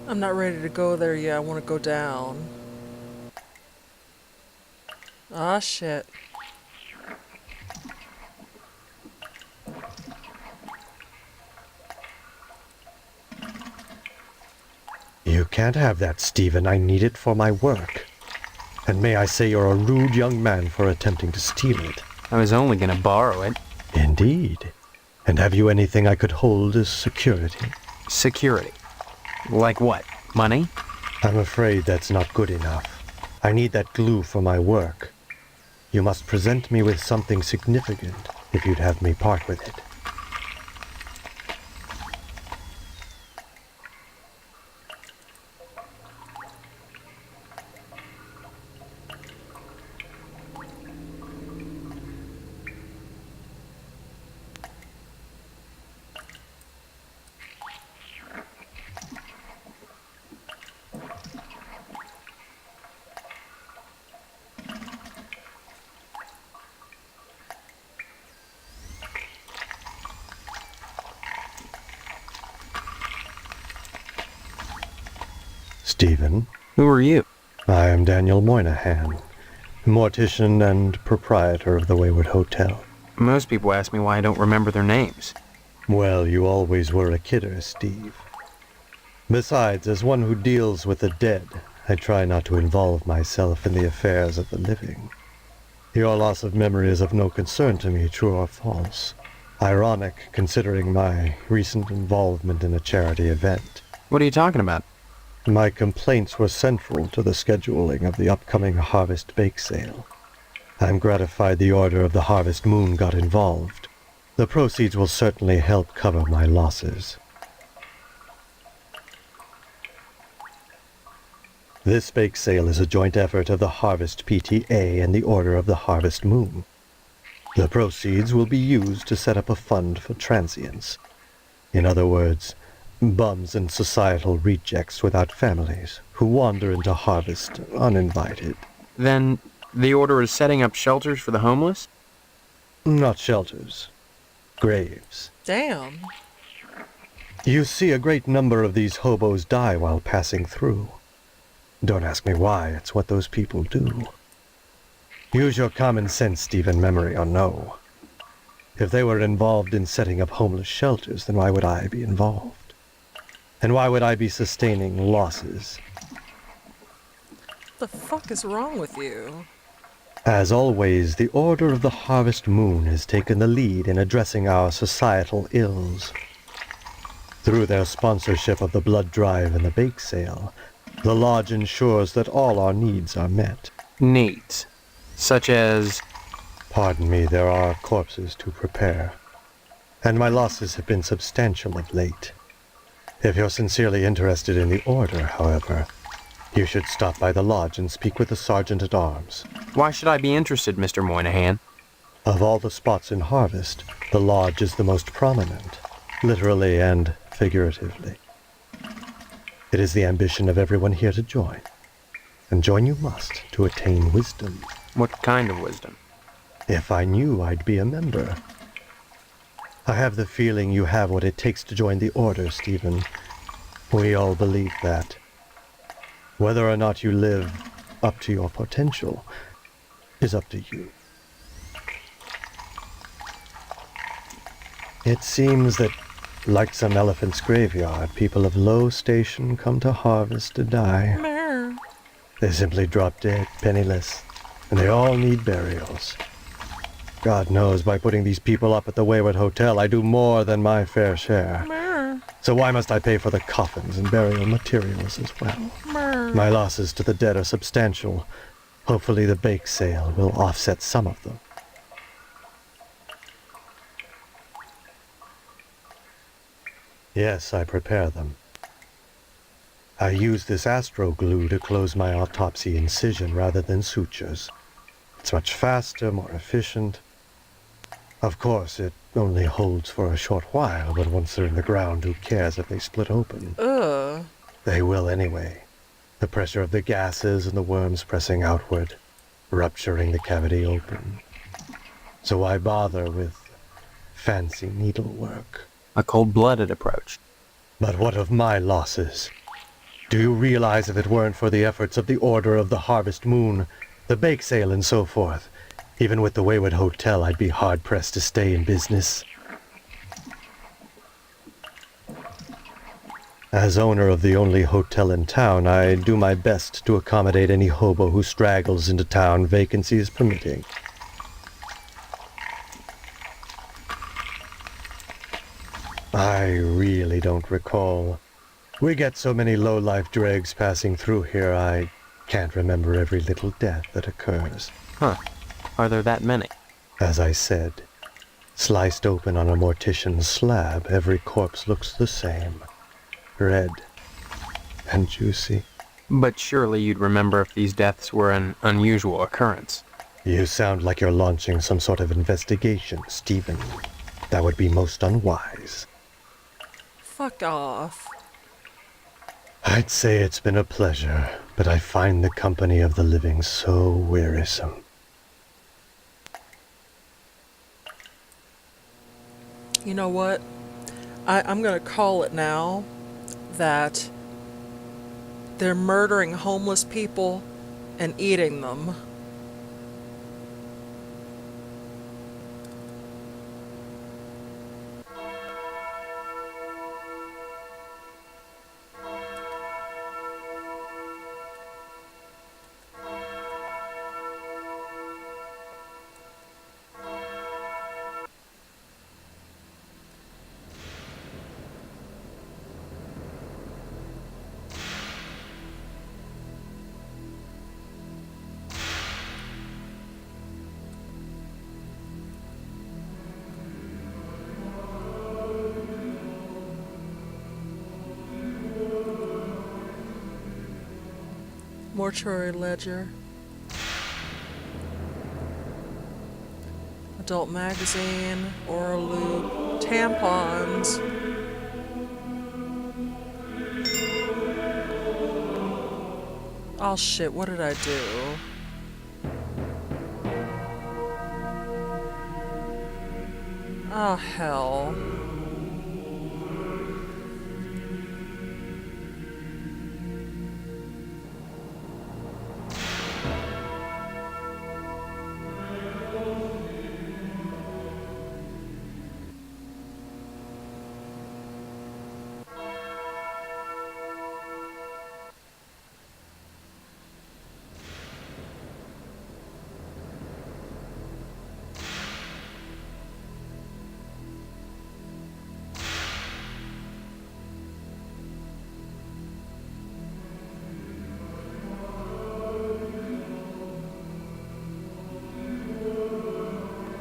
I'm not ready to go there yet. I want to go down. Ah, shit. You can't have that, Stephen. I need it for my work. And may I say you're a rude young man for attempting to steal it. I was only gonna borrow it. Indeed. And have you anything I could hold as security? Security? Like what? Money? I'm afraid that's not good enough. I need that glue for my work. You must present me with something significant if you'd have me part with it. Stephen? Who are you? I am Daniel Moynihan, mortician and proprietor of the Wayward Hotel. Most people ask me why I don't remember their names. Well, you always were a kidder, Steve. Besides, as one who deals with the dead, I try not to involve myself in the affairs of the living. Your loss of memory is of no concern to me, true or false. Ironic, considering my recent involvement in a charity event. What are you talking about? My complaints were central to the scheduling of the upcoming Harvest Bake Sale. I'm gratified the Order of the Harvest Moon got involved. The proceeds will certainly help cover my losses. This bake sale is a joint effort of the Harvest PTA and the Order of the Harvest Moon. The proceeds will be used to set up a fund for transients. In other words, bums and societal rejects without families who wander into Harvest uninvited. Then the Order is setting up shelters for the homeless? Not shelters. Graves. Damn. You see, a great number of these hobos die while passing through. Don't ask me why, it's what those people do. Use your common sense, Stephen, memory or no. If they were involved in setting up homeless shelters, then why would I be involved? And why would I be sustaining losses? What the fuck is wrong with you? As always, the Order of the Harvest Moon has taken the lead in addressing our societal ills. Through their sponsorship of the blood drive and the bake sale, the lodge ensures that all our needs are met. Needs? Such as? Pardon me, there are corpses to prepare. And my losses have been substantial of late. If you're sincerely interested in the Order, however, you should stop by the lodge and speak with the Sergeant-at-Arms. Why should I be interested, Mr. Moynihan? Of all the spots in Harvest, the lodge is the most prominent, literally and figuratively. It is the ambition of everyone here to join, and join you must to attain wisdom. What kind of wisdom? If I knew, I'd be a member. I have the feeling you have what it takes to join the Order, Stephen. We all believe that. Whether or not you live up to your potential is up to you. It seems that, like some elephant's graveyard, people of low station come to Harvest to die. Mer. They simply drop dead, penniless, and they all need burials. God knows, by putting these people up at the Wayward Hotel, I do more than my fair share. Mer. So why must I pay for the coffins and burial materials as well? Mer. My losses to the dead are substantial. Hopefully the bake sale will offset some of them. Yes, I prepare them. I use this astro glue to close my autopsy incision rather than sutures. It's much faster, more efficient. Of course, it only holds for a short while, but once they're in the ground, who cares if they split open? Ugh. They will anyway. The pressure of the gases and the worms pressing outward, rupturing the cavity open. So why bother with fancy needlework? A cold-blooded approach. But what of my losses? Do you realize if it weren't for the efforts of the Order of the Harvest Moon, the bake sale and so forth, even with the Wayward Hotel, I'd be hard-pressed to stay in business? As owner of the only hotel in town, I do my best to accommodate any hobo who straggles into town, vacancies permitting. I really don't recall. We get so many low-life dregs passing through here, I can't remember every little death that occurs. Huh. Are there that many? As I said, sliced open on a mortician's slab, every corpse looks the same. Red and juicy. But surely you'd remember if these deaths were an unusual occurrence. You sound like you're launching some sort of investigation, Stephen. That would be most unwise. Fuck off. I'd say it's been a pleasure, but I find the company of the living so wearisome. You know what? I'm gonna call it now that they're murdering homeless people and eating them. Mortuary ledger. Adult magazine, oral lube, tampons. Oh shit, what did I do? Oh hell.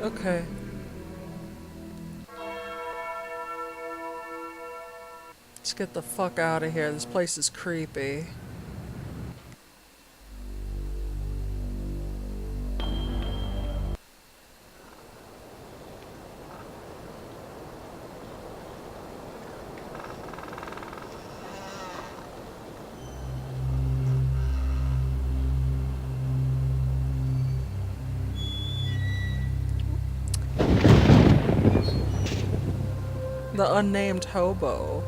Okay. Let's get the fuck out of here. This place is creepy. The unnamed hobo.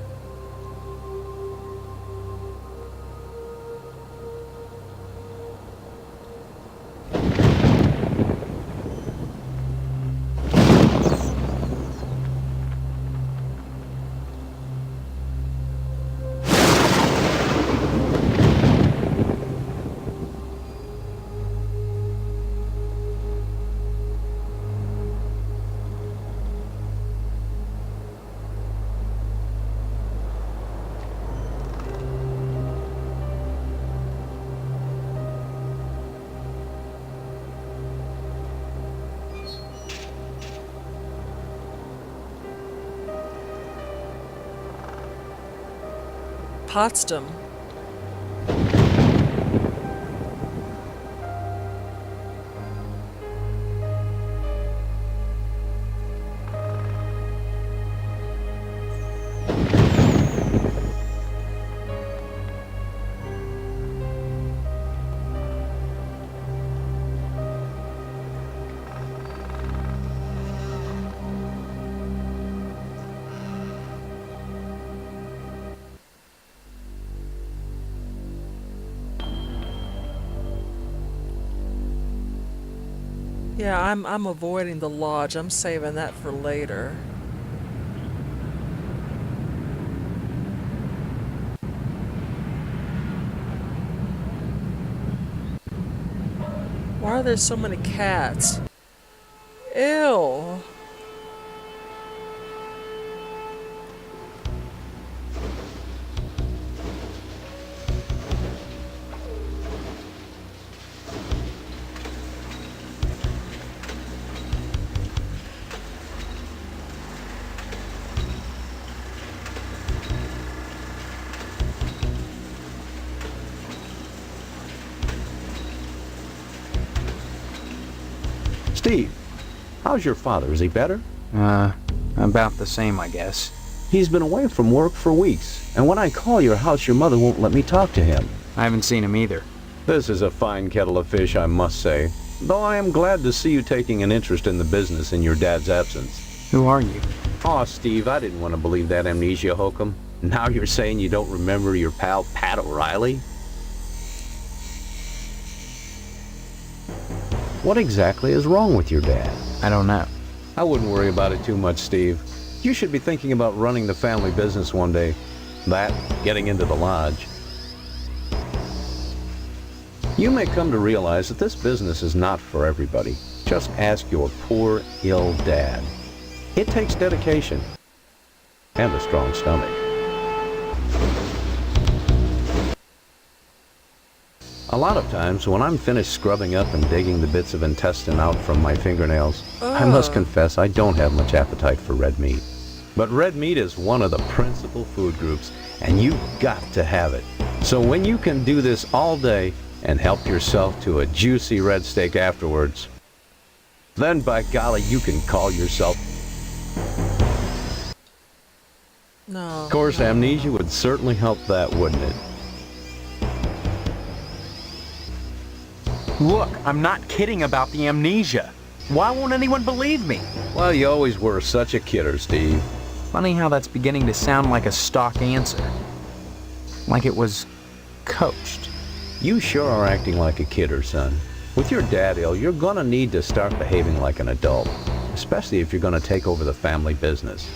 Potsdam. Yeah, I'm avoiding the lodge. I'm saving that for later. Why are there so many cats? Ew. Steve, how's your father? Is he better? About the same, I guess. He's been away from work for weeks, and when I call your house, your mother won't let me talk to him. I haven't seen him either. This is a fine kettle of fish, I must say, though I am glad to see you taking an interest in the business in your dad's absence. Who are you? Aw, Steve, I didn't want to believe that amnesia hokum. Now you're saying you don't remember your pal Pat O'Reilly? What exactly is wrong with your dad? I don't know. I wouldn't worry about it too much, Steve. You should be thinking about running the family business one day. That, getting into the lodge. You may come to realize that this business is not for everybody. Just ask your poor, ill dad. It takes dedication and a strong stomach. A lot of times, when I'm finished scrubbing up and digging the bits of intestine out from my fingernails, I must confess I don't have much appetite for red meat. But red meat is one of the principal food groups, and you've got to have it. So when you can do this all day and help yourself to a juicy red steak afterwards, then by golly, you can call yourself. No. Of course, amnesia would certainly help that, wouldn't it? Look, I'm not kidding about the amnesia. Why won't anyone believe me? Well, you always were such a kidder, Steve. Funny how that's beginning to sound like a stock answer. Like it was coached. You sure are acting like a kidder, son. With your dad ill, you're gonna need to start behaving like an adult, especially if you're gonna take over the family business.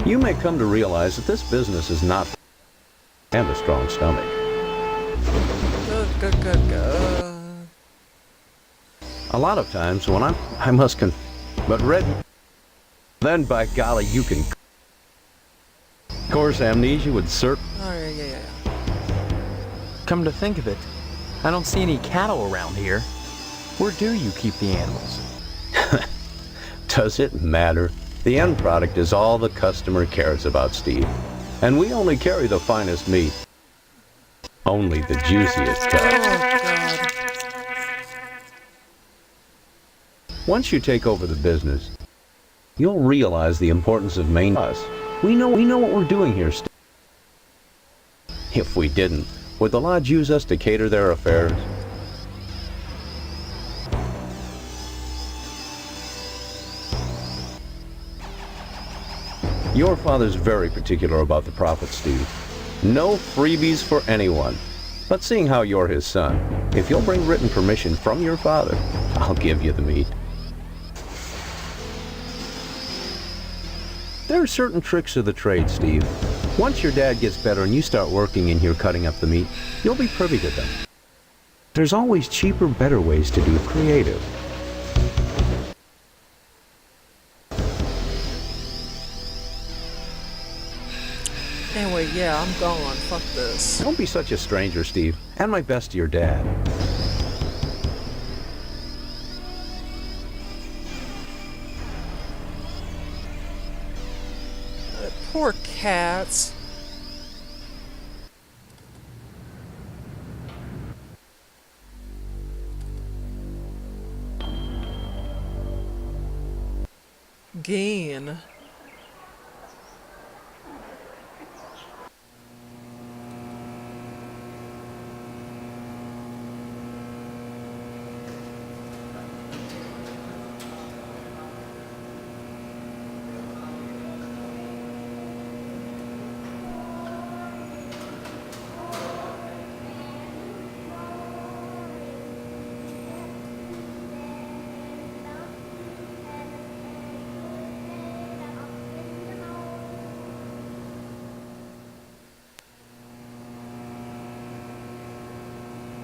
You may come to realize that this business is not and a strong stomach. Good. A lot of times when but red, then by golly, you can. Of course, amnesia would Oh, yeah. Come to think of it, I don't see any cattle around here. Where do you keep the animals? Does it matter? The end product is all the customer cares about, Steve. And we only carry the finest meat. Only the juiciest Oh, cuts. God. Once you take over the business, you'll realize the importance of us. We know what we're doing here, Steve. If we didn't, would the lodge use us to cater their affairs? Your father's very particular about the profit, Steve. No freebies for anyone. But seeing how you're his son, if you'll bring written permission from your father, I'll give you the meat. There are certain tricks of the trade, Steve. Once your dad gets better and you start working in here cutting up the meat, you'll be privy to them. There's always cheaper, better ways to do creative. Anyway, yeah, I'm gone. Fuck this. Don't be such a stranger, Steve. And my best to your dad. Poor cats. Gain.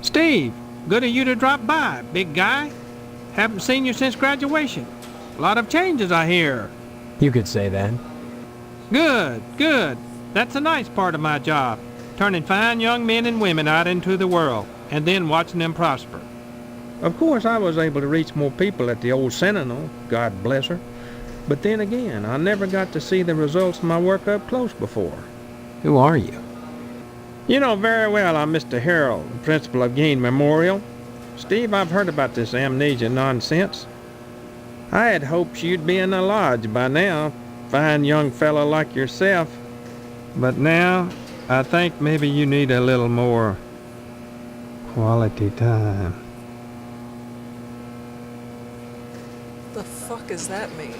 Steve, good of you to drop by, big guy. Haven't seen you since graduation. A lot of changes, I hear. You could say that. Good, good. That's a nice part of my job. Turning fine young men and women out into the world, and then watching them prosper. Of course, I was able to reach more people at the old Sentinel, God bless her. But then again, I never got to see the results of my work up close before. Who are you? You know very well I'm Mr. Harold, the principal of Gain Memorial. Steve, I've heard about this amnesia nonsense. I had hoped you'd be in the lodge by now, fine young fellow like yourself. But now, I think maybe you need a little more quality time. The fuck does that mean?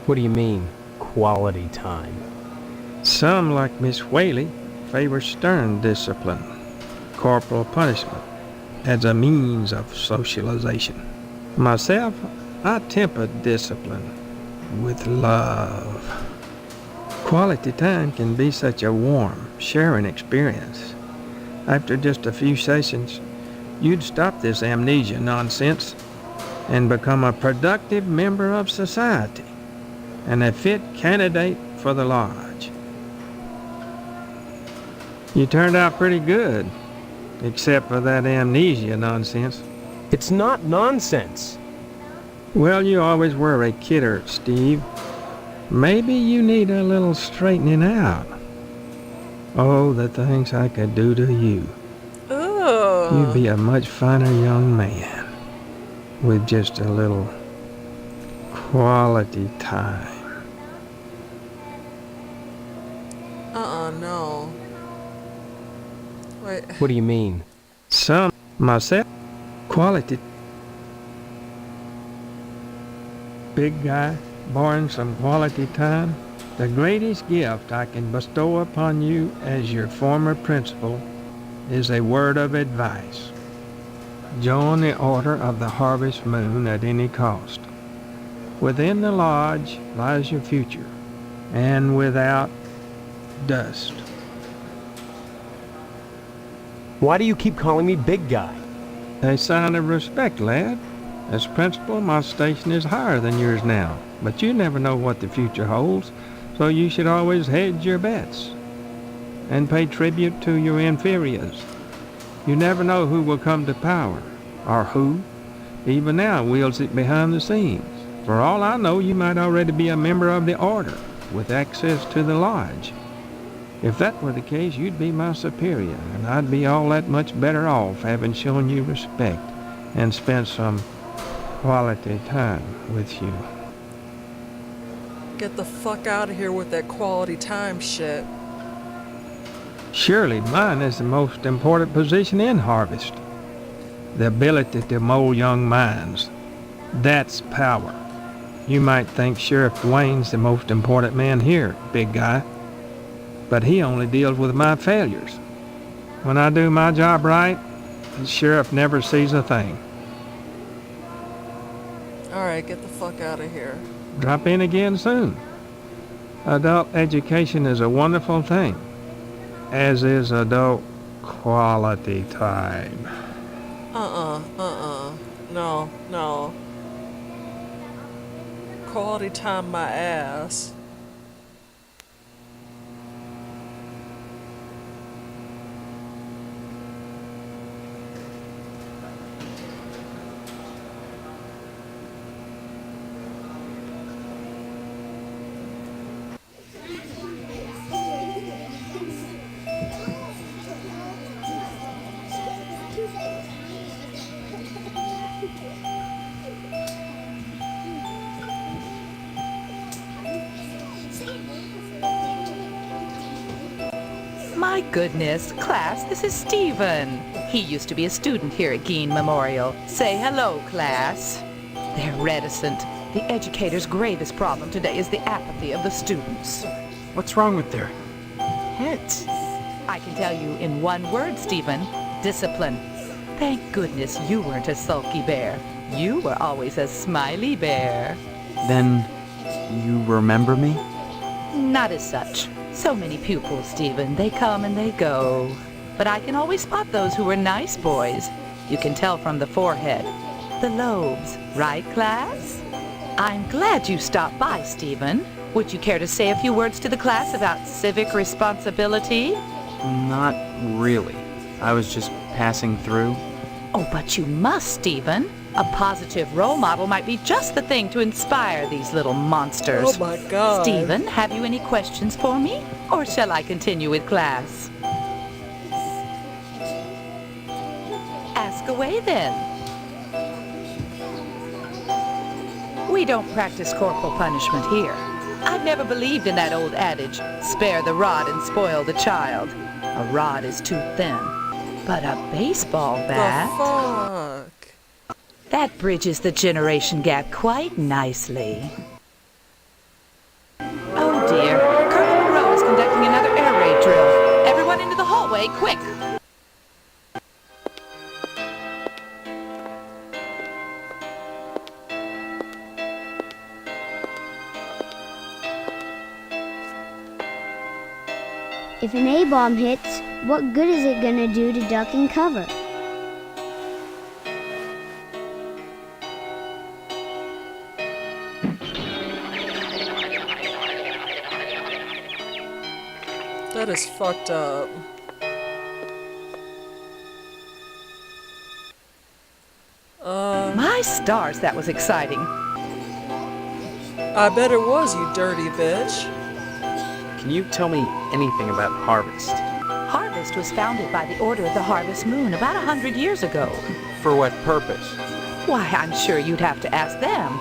What do you mean, quality time? Some, like Miss Whaley, favor stern discipline, corporal punishment, as a means of socialization. Myself, I temper discipline with love. Quality time can be such a warm, sharing experience. After just a few sessions, you'd stop this amnesia nonsense and become a productive member of society and a fit candidate for the lodge. You turned out pretty good, except for that amnesia nonsense. It's not nonsense. Well, you always were a kidder, Steve. Maybe you need a little straightening out. Oh, the things I could do to you. Ugh. You'd be a much finer young man with just a little quality time. No. Wait. What do you mean? Some, myself, quality. Big guy, born some quality time. The greatest gift I can bestow upon you as your former principal is a word of advice. Join the Order of the Harvest Moon at any cost. Within the lodge lies your future, and without, dust. Why do you keep calling me big guy? A sign of respect, lad. As principal, my station is higher than yours now, but you never know what the future holds, so you should always hedge your bets and pay tribute to your inferiors. You never know who will come to power, or who, even now, wields it behind the scenes. For all I know, you might already be a member of the Order, with access to the lodge. If that were the case, you'd be my superior, and I'd be all that much better off having shown you respect and spent some quality time with you. Get the fuck out of here with that quality time shit. Surely mine is the most important position in Harvest. The ability to mold young minds. That's power. You might think Sheriff Dwayne's the most important man here, big guy. But he only deals with my failures. When I do my job right, the sheriff never sees a thing. Alright, get the fuck out of here. Drop in again soon. Adult education is a wonderful thing, as is adult quality time. No. Quality time my ass. My goodness, class, this is Stephen. He used to be a student here at Gein Memorial. Say hello, class. They're reticent. The educator's gravest problem today is the apathy of the students. What's wrong with their heads? I can tell you in one word, Stephen, discipline. Thank goodness you weren't a sulky bear. You were always a smiley bear. Then, you remember me? Not as such. So many pupils, Stephen. They come and they go. but I can always spot those who are nice boys. You can tell from the forehead. The lobes, right, class? I'm glad you stopped by, Stephen. Would you care to say a few words to the class about civic responsibility? Not really. I was just passing through. Oh, but you must, Stephen. A positive role model might be just the thing to inspire these little monsters. Oh my God. Stephen, have you any questions for me? Or shall I continue with class? Ask away then. We don't practice corporal punishment here. I've never believed in that old adage, spare the rod and spoil the child. A rod is too thin. But a baseball bat? The fuck? That bridges the generation gap quite nicely. Oh dear, Colonel Monroe is conducting another air raid drill. Everyone into the hallway, quick! If an A-bomb hits, what good is it gonna do to duck and cover? That is fucked up. My stars, that was exciting. I bet it was, you dirty bitch. Can you tell me anything about Harvest? Harvest was founded by the Order of the Harvest Moon about 100 years ago. For what purpose? Why, I'm sure you'd have to ask them.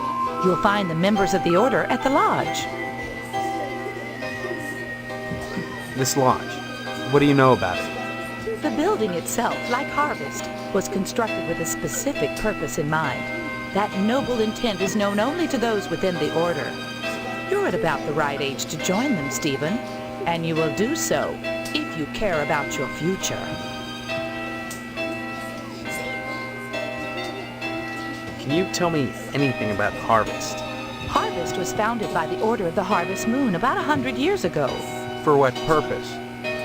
You'll find the members of the Order at the lodge. This lodge. What do you know about it? The building itself, like Harvest, was constructed with a specific purpose in mind. That noble intent is known only to those within the Order. You're at about the right age to join them, Stephen, and you will do so if you care about your future. Can you tell me anything about Harvest? Harvest was founded by the Order of the Harvest Moon about 100 years ago. For what purpose?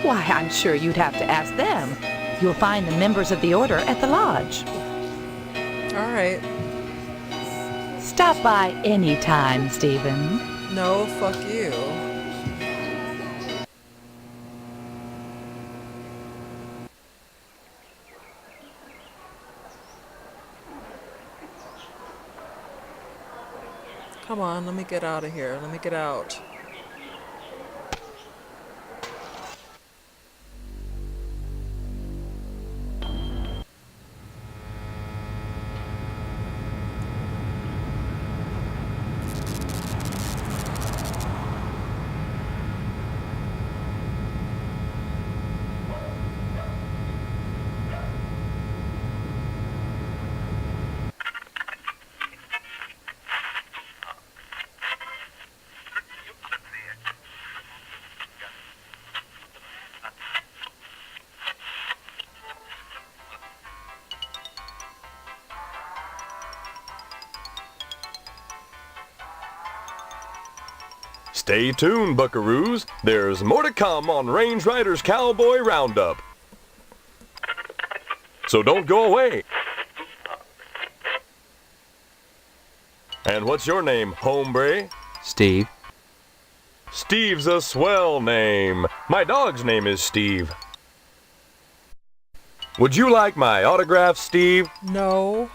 Why, I'm sure you'd have to ask them. You'll find the members of the Order at the lodge. All right. Stop by any time, Stephen. No, fuck you. Come on, let me get out of here. Let me get out. Stay tuned, buckaroos. There's more to come on Range Riders Cowboy Roundup. So don't go away. And what's your name, hombre? Steve. Steve's a swell name. My dog's name is Steve. Would you like my autograph, Steve? No.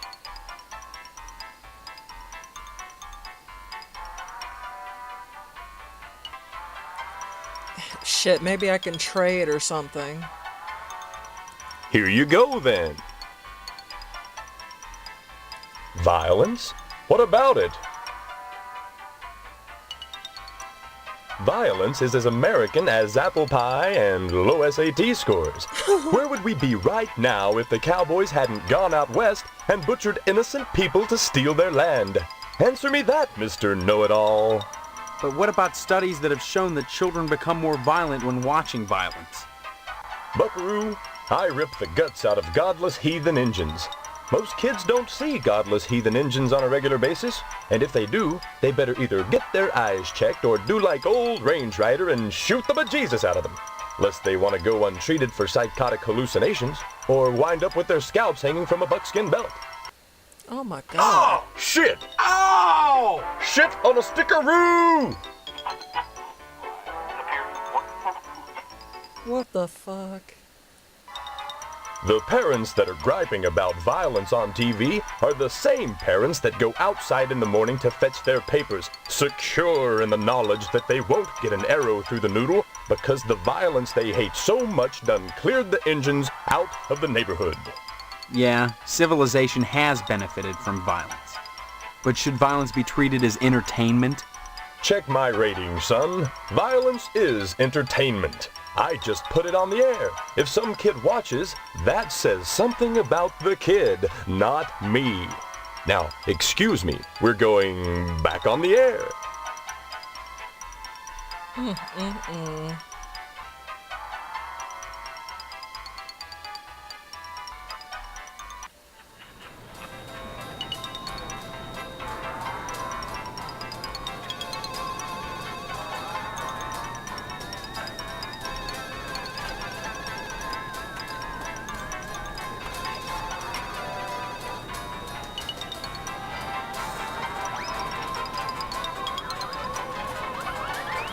Shit, maybe I can trade or something. Here you go, then. Violence? What about it? Violence is as American as apple pie and low SAT scores. Where would we be right now if the cowboys hadn't gone out west and butchered innocent people to steal their land? Answer me that, Mr. Know-It-All. But what about studies that have shown that children become more violent when watching violence? Buckaroo, I rip the guts out of godless heathen Injuns. Most kids don't see godless heathen Injuns on a regular basis, and if they do, they better either get their eyes checked or do like old Range Rider and shoot the bejesus out of them. lest they want to go untreated for psychotic hallucinations or wind up with their scalps hanging from a buckskin belt. Oh my god. Oh, shit! Ow! Shit on a stickeroo! What the fuck? The parents that are griping about violence on TV are the same parents that go outside in the morning to fetch their papers, secure in the knowledge that they won't get an arrow through the noodle because the violence they hate so much done cleared the engines out of the neighborhood. Yeah, civilization has benefited from violence. But should violence be treated as entertainment? Check my rating, son. Violence is entertainment. I just put it on the air. If some kid watches, that says something about the kid, not me. Now, excuse me, we're going back on the air.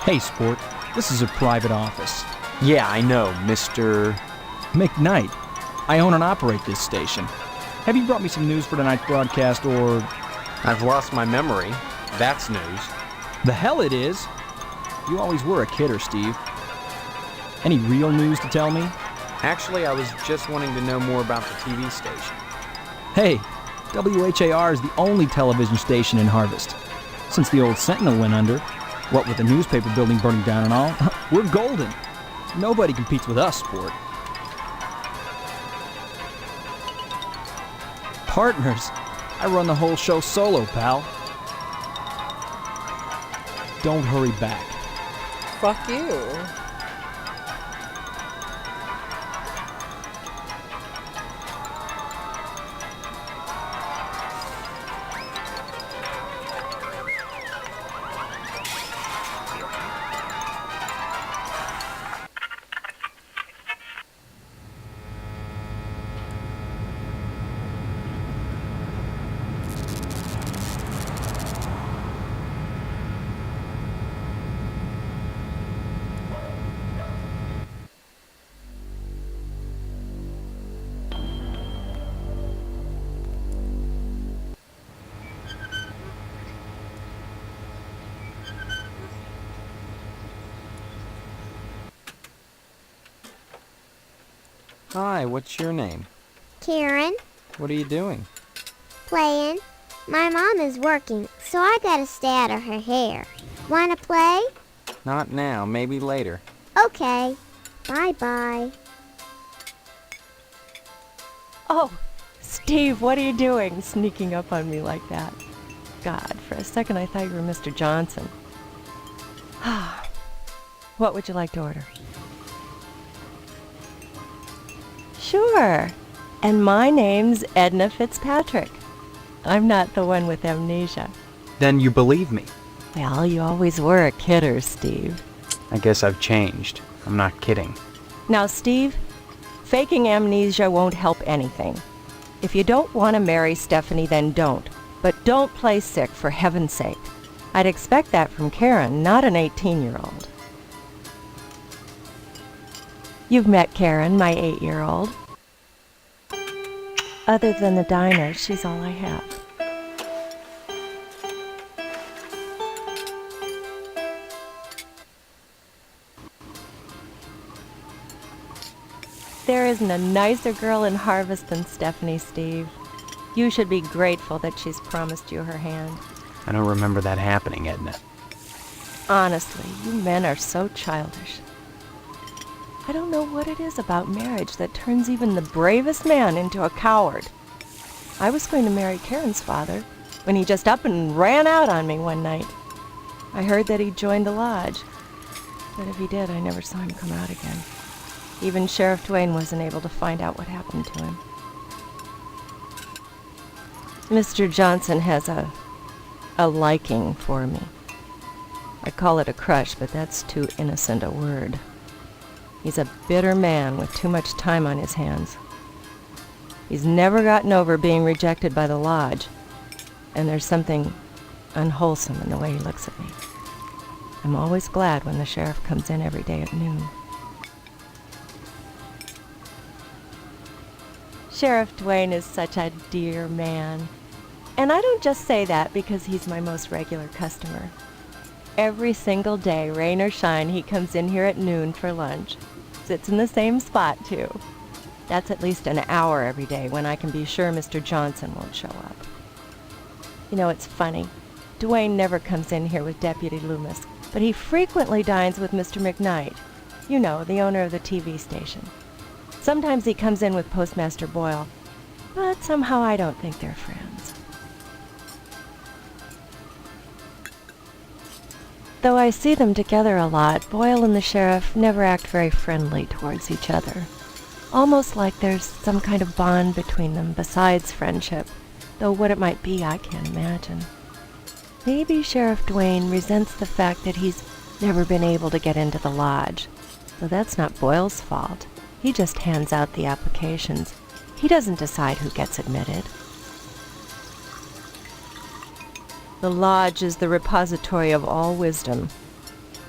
Hey, Sport. This is a private office. Yeah, I know, Mr. McKnight. I own and operate this station. Have you brought me some news for tonight's broadcast, or... I've lost my memory. That's news. The hell it is! You always were a kidder, Steve. Any real news to tell me? Actually, I was just wanting to know more about the TV station. Hey, WHAR is the only television station in Harvest. Since the old Sentinel went under, what with the newspaper building burning down and all, we're golden. Nobody competes with us, Sport. Partners. I run the whole show solo, pal. Don't hurry back. Fuck you. Hi, what's your name? Karen, What are you doing? playing. My mom is working, so I gotta stay out of her hair. Wanna play? Not now, maybe later. Okay. Bye-bye. Oh, Steve, what are you doing sneaking up on me like that? God, for a second I thought you were Mr. Johnson. What would you like to order? Sure. And my name's Edna Fitzpatrick. I'm not the one with amnesia. Then you believe me. Well, you always were a kidder, Steve. I guess I've changed. I'm not kidding. Now, Steve, faking amnesia won't help anything. If you don't want to marry Stephanie, then don't. But don't play sick, for heaven's sake. I'd expect that from Karen, not an 18-year-old. You've met Karen, my 8-year-old. Other than the diner, she's all I have. There isn't a nicer girl in Harvest than Stephanie, Steve. You should be grateful that she's promised you her hand. I don't remember that happening, Edna. Honestly, you men are so childish. I don't know what it is about marriage that turns even the bravest man into a coward. I was going to marry Karen's father when he just up and ran out on me one night. I heard that he joined the lodge, but if he did, I never saw him come out again. Even Sheriff Duane wasn't able to find out what happened to him. Mr. Johnson has a liking for me. I call it a crush, but that's too innocent a word. He's a bitter man with too much time on his hands. He's never gotten over being rejected by the lodge, and there's something unwholesome in the way he looks at me. I'm always glad when the sheriff comes in every day at noon. Sheriff Dwayne is such a dear man. And I don't just say that because he's my most regular customer. Every single day, rain or shine, he comes in here at noon for lunch. Sits in the same spot, too. That's at least an hour every day when I can be sure Mr. Johnson won't show up. You know, it's funny. Dwayne never comes in here with Deputy Loomis, but he frequently dines with Mr. McKnight. You know, the owner of the TV station. Sometimes he comes in with Postmaster Boyle, but somehow I don't think they're friends. Though I see them together a lot, Boyle and the sheriff never act very friendly towards each other. Almost like there's some kind of bond between them besides friendship, though what it might be I can't imagine. Maybe Sheriff Dwayne resents the fact that he's never been able to get into the lodge. Though that's not Boyle's fault. He just hands out the applications. He doesn't decide who gets admitted. The lodge is the repository of all wisdom.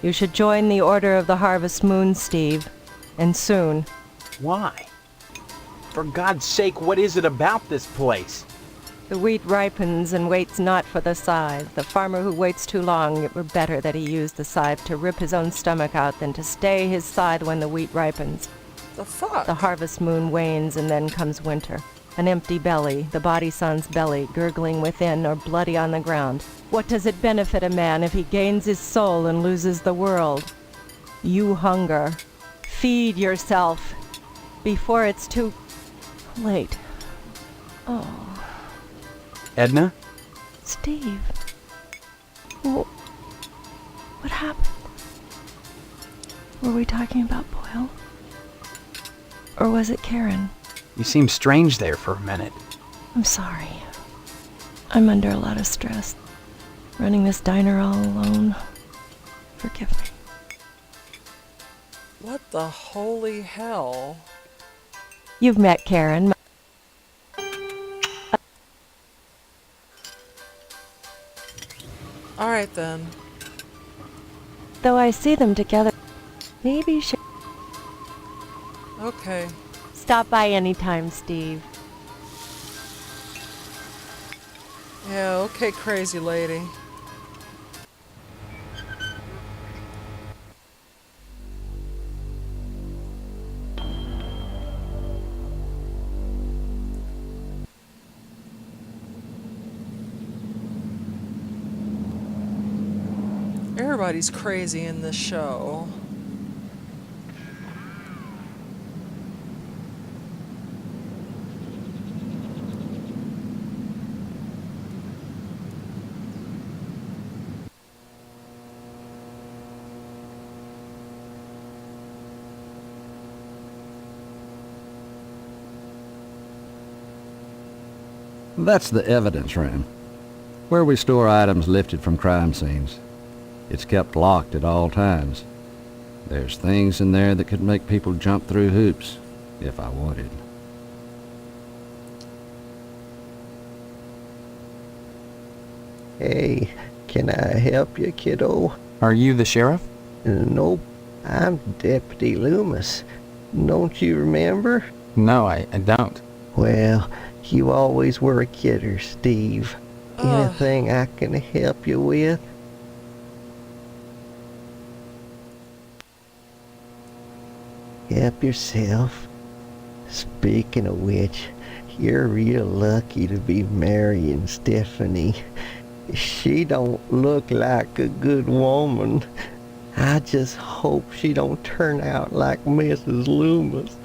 You should join the Order of the Harvest Moon, Steve. And soon. Why? For God's sake, what is it about this place? The wheat ripens and waits not for the scythe. The farmer who waits too long, it were better that he use the scythe to rip his own stomach out than to stay his scythe when the wheat ripens. The fuck? The harvest moon wanes and then comes winter. An empty belly, the body sans belly, gurgling within or bloody on the ground. What does it benefit a man if he gains his soul and loses the world? You hunger. Feed yourself before it's too late. Oh. Edna? Steve. What happened? Were we talking about Boyle? Or was it Karen? You seemed strange there for a minute. I'm sorry. I'm under a lot of stress. Running this diner all alone. Forgive me. What the holy hell? You've met Karen. All right then. Though I see them together, maybe she... Okay. Stop by anytime, Steve. Yeah, okay, crazy lady. Everybody's crazy in this show. That's the evidence room, where we store items lifted from crime scenes. It's kept locked at all times. There's things in there that could make people jump through hoops, if I wanted. Hey, can I help you, kiddo? Are you the sheriff? Nope, I'm Deputy Loomis. Don't you remember? No, I don't. Well, you always were a kidder, Steve. Anything I can help you with? Help yourself. Speaking of which, you're real lucky to be marrying Stephanie. She don't look like a good woman. I just hope she don't turn out like Mrs. Loomis,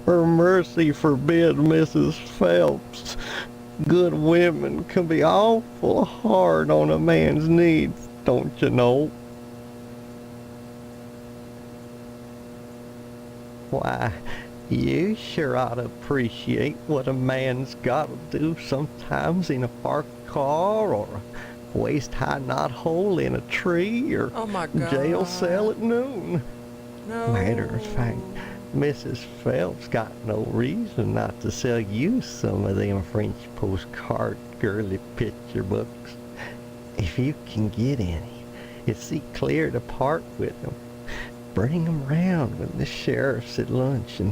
or mercy forbid Mrs. Phelps. Good women can be awful hard on a man's needs, don't you know? Why, you sure ought to appreciate what a man's gotta do sometimes in a parked car, or a waist-high knothole in a tree, or oh my God. jail cell at noon. No. Matter of fact, Mrs. Phelps got no reason not to sell you some of them French postcard girly picture books. If you can get any, it's see clear to part with them. Bring 'em round when the sheriff's at lunch, and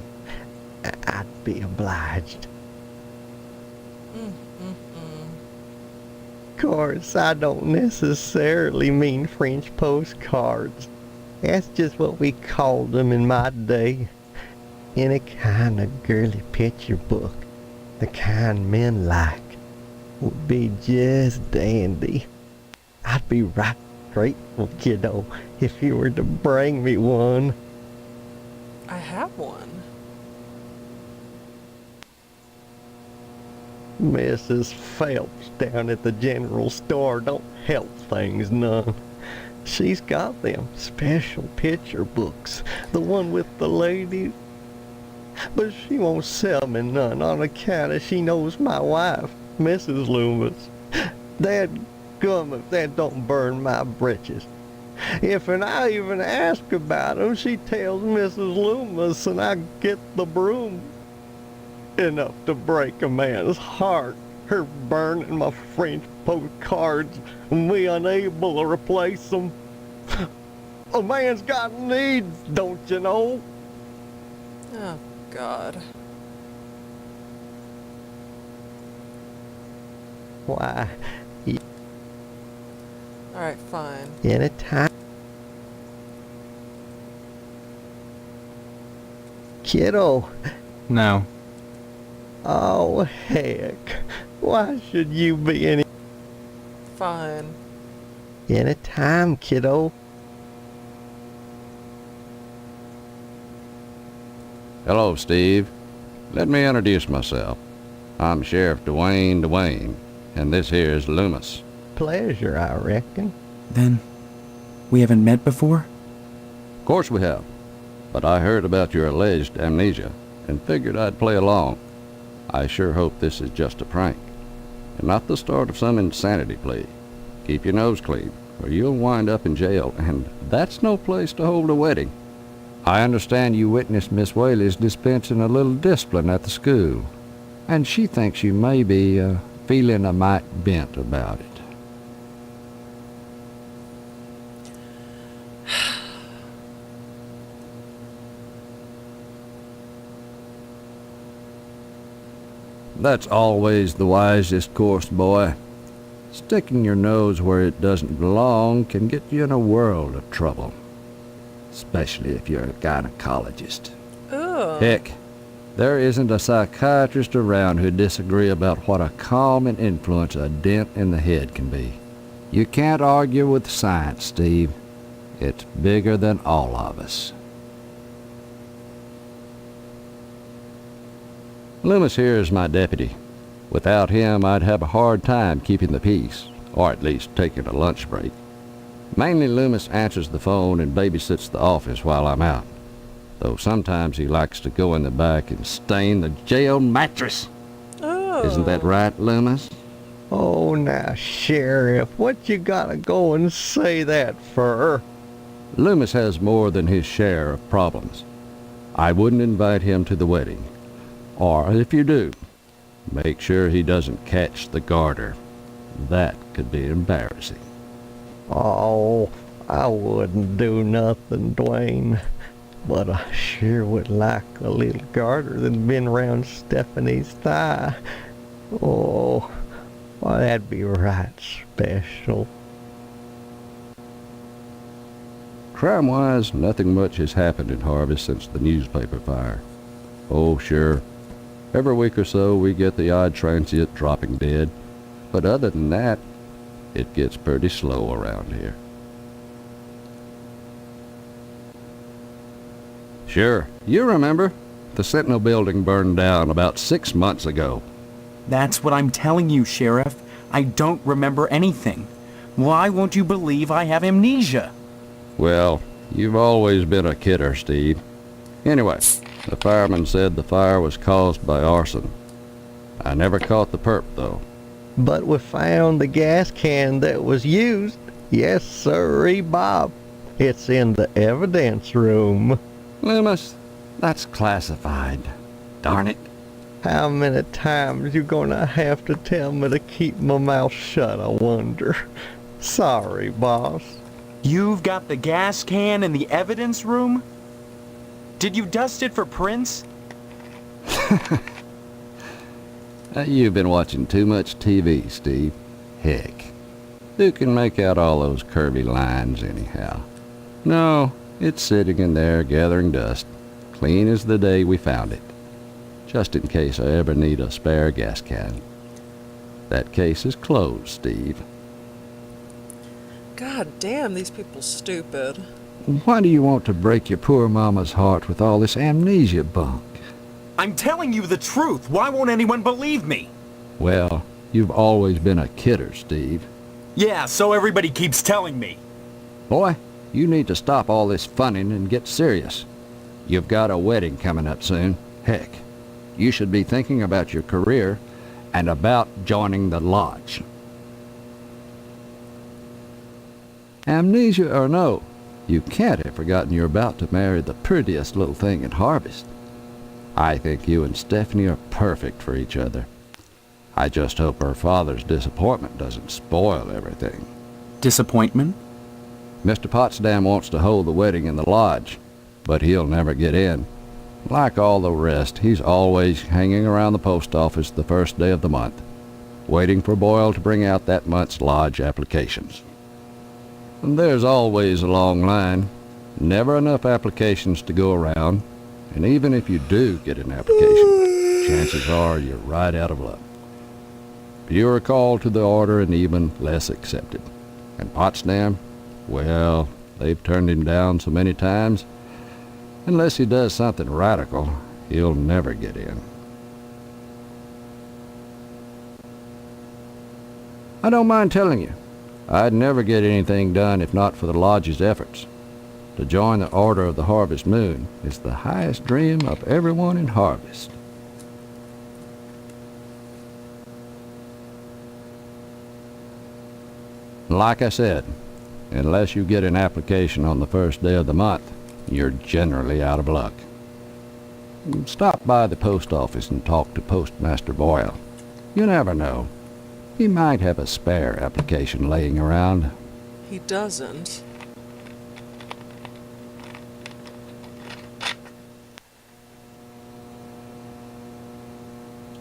I'd be obliged. Of course, I don't necessarily mean French postcards. That's just what we called them in my day. Any kind of girly picture book, the kind men like, would be just dandy. I'd be right grateful, kiddo, if you were to bring me one. I have one. Mrs. Phelps down at the general store don't help things none. She's got them special picture books, the one with the ladies. But she won't sell me none on account of she knows my wife, Mrs. Loomis. Dadgum if that don't burn my britches. If I even ask about 'em, she tells Mrs. Loomis and I get the broom. Enough to break a man's heart, her burning my French postcards and me unable to replace them. A man's got needs, don't you know? Oh, God. Why, Alright, fine. anytime. Kiddo. No. Oh, heck. Why should you be any... Fine. Anytime, kiddo. Hello, Steve. Let me introduce myself. I'm Sheriff Dwayne, and this here's Loomis. Pleasure, I reckon. Then, we haven't met before? Of course we have. But I heard about your alleged amnesia and figured I'd play along. I sure hope this is just a prank, and not the start of some insanity plea. Keep your nose clean, or you'll wind up in jail, and that's no place to hold a wedding. I understand you witnessed Miss Whaley's dispensing a little discipline at the school, and she thinks you may be feeling a mite bent about it. That's always the wisest course, boy. Sticking your nose where it doesn't belong can get you in a world of trouble. Especially if you're a gynecologist. Ugh. Heck, there isn't a psychiatrist around who'd disagree about what a calming influence a dent in the head can be. You can't argue with science, Steve. It's bigger than all of us. Loomis here is my deputy. Without him, I'd have a hard time keeping the peace, or at least taking a lunch break. Mainly Loomis answers the phone and babysits the office while I'm out, though sometimes he likes to go in the back and stain the jail mattress. Oh. Isn't that right, Loomis? Oh, now, Sheriff, what you gotta go and say that for? Loomis has more than his share of problems. I wouldn't invite him to the wedding. Or if you do, make sure he doesn't catch the garter. That could be embarrassing. Oh, I wouldn't do nothing, Dwayne. But I sure would like a little garter that's been round Stephanie's thigh. Oh, well, that'd be right special. Crime-wise, nothing much has happened in Harvest since the newspaper fire. Oh, sure. Every week or so we get the odd transient dropping dead, but other than that, it gets pretty slow around here. Sure, you remember. The Sentinel building burned down about 6 months ago. That's what I'm telling you, Sheriff. I don't remember anything. Why won't you believe I have amnesia? Well, you've always been a kidder, Steve. Anyway, the fireman said the fire was caused by arson. I never caught the perp, though. But we found the gas can that was used. Yes, sirree, Bob. It's in the evidence room. Loomis, that's classified. Darn it. How many times you gonna have to tell me to keep my mouth shut, I wonder? Sorry, boss. You've got the gas can in the evidence room? Did you dust it for prints? You've been watching too much TV, Steve. Heck, who can make out all those curvy lines anyhow? No, it's sitting in there gathering dust, clean as the day we found it. Just in case I ever need a spare gas can. That case is closed, Steve. God damn, these people stupid. Why do you want to break your poor mama's heart with all this amnesia bunk? I'm telling you the truth. Why won't anyone believe me? Well, you've always been a kidder, Steve. Yeah, so everybody keeps telling me. Boy, you need to stop all this funning and get serious. You've got a wedding coming up soon. Heck, you should be thinking about your career and about joining the lodge. Amnesia or no, you can't have forgotten you're about to marry the prettiest little thing in Harvest. I think you and Stephanie are perfect for each other. I just hope her father's disappointment doesn't spoil everything. Disappointment? Mr. Potsdam wants to hold the wedding in the lodge, but he'll never get in. Like all the rest, he's always hanging around the post office the first day of the month, waiting for Boyle to bring out that month's lodge applications. And there's always a long line, never enough applications to go around, and even if you do get an application, chances are you're right out of luck. Fewer called to the order and even less accepted. And Potsdam, well, they've turned him down so many times, unless he does something radical, he'll never get in. I don't mind telling you, I'd never get anything done if not for the lodge's efforts. To join the Order of the Harvest Moon is the highest dream of everyone in Harvest. Like I said, unless you get an application on the first day of the month, you're generally out of luck. Stop by the post office and talk to Postmaster Boyle. You never know. He might have a spare application laying around. He doesn't.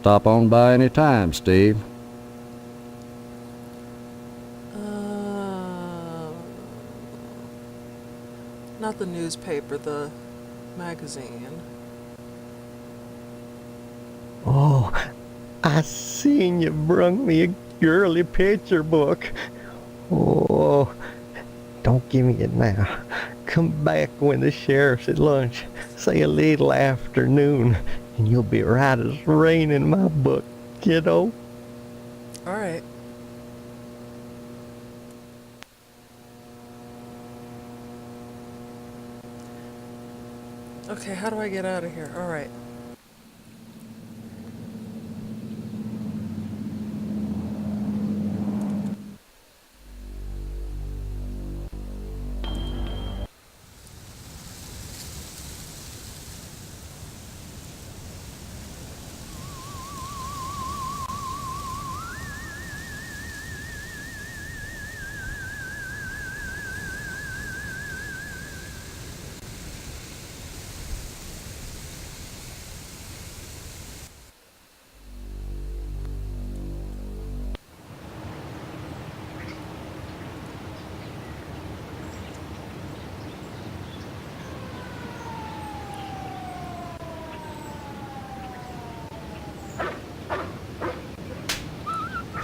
Stop on by any time, Steve. Not the newspaper, the magazine. Oh, I seen you brung me a girly picture book. Oh, don't give me it now. Come back when the sheriff's at lunch. Say a little afternoon, and you'll be right as rain in my book, kiddo. All right. Okay, how do I get out of here? All right.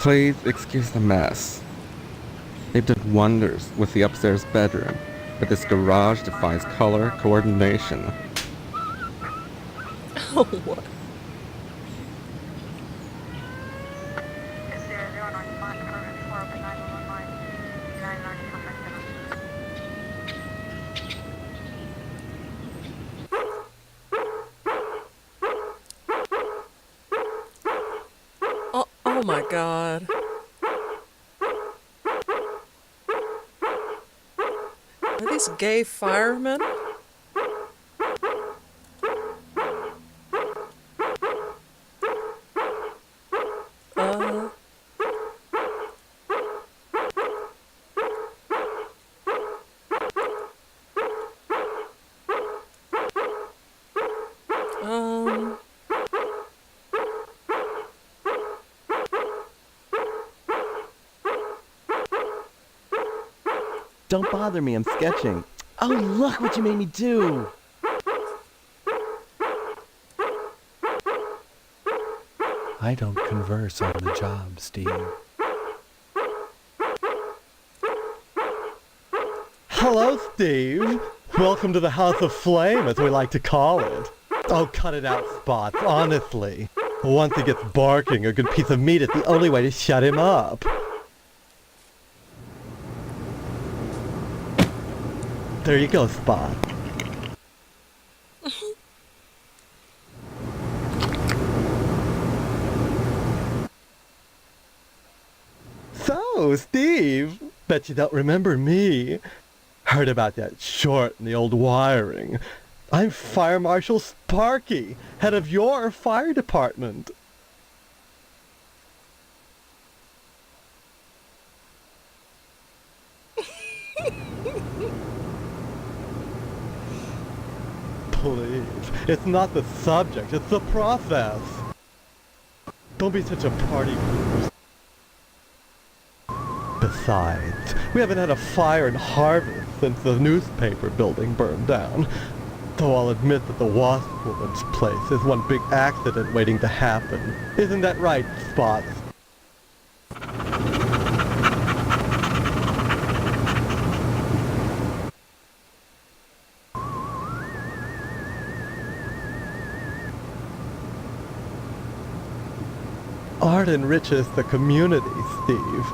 Please excuse the mess. They've done wonders with the upstairs bedroom, but this garage defies color coordination. Oh, what? Oh my God. Are these this gay fireman? Uh... Um... Don't bother me, I'm sketching. Oh, look what you made me do! I don't converse on the job, Steve. Hello, Steve. Welcome to the House of Flame, as we like to call it. Oh, cut it out, Spots, honestly. Once he gets barking, a good piece of meat is the only way to shut him up. There you go, Spot. So, Steve, bet you don't remember me. Heard about that short in the old wiring. I'm Fire Marshal Sparky, head of your fire department. Please, it's not the subject, it's the process. Don't be such a party pooper. Besides, we haven't had a fire in Harvest since the newspaper building burned down. Though I'll admit that the Wasp Woman's place is one big accident waiting to happen. Isn't that right, Spots? Art enriches the community, Steve.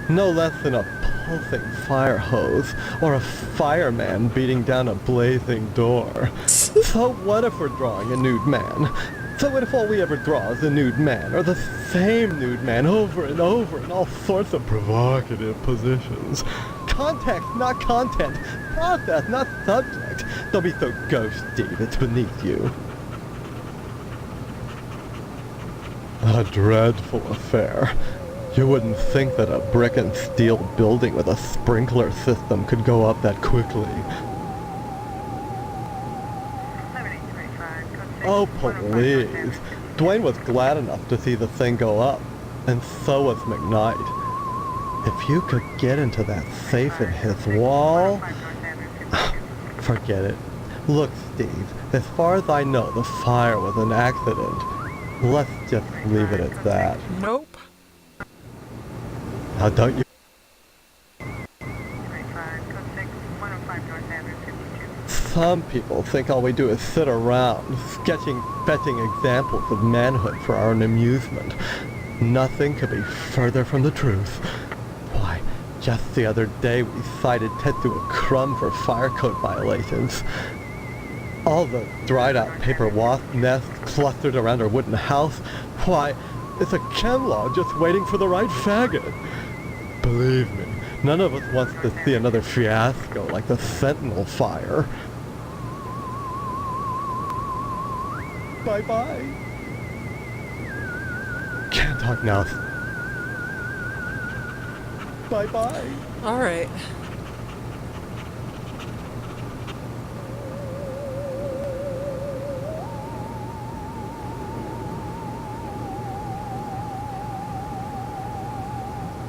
No less than a pulsing fire hose or a fireman beating down a blazing door. So what if we're drawing a nude man? So what if all we ever draw is a nude man, or the same nude man over and over in all sorts of provocative positions? Context, not content. Process, not subject. Don't be so gauche, Steve. It's beneath you. A dreadful affair. You wouldn't think that a brick and steel building with a sprinkler system could go up that quickly. Oh, please. Dwayne was glad enough to see the thing go up, and so was McKnight. If you could get into that safe in his wall... Forget it. Look, Steve, as far as I know, the fire was an accident. Let's just leave it at that. Nope. Now don't you... Some people think all we do is sit around, fetching examples of manhood for our own amusement. Nothing could be further from the truth. Why, just the other day we cited Tetsuo Crumb for fire code violations. All the dried-out paper wasp nests clustered around our wooden house. Why, it's a chem law just waiting for the right faggot. Believe me, none of us wants to see another fiasco like the Sentinel fire. Bye-bye. Can't talk now. Bye-bye. All right.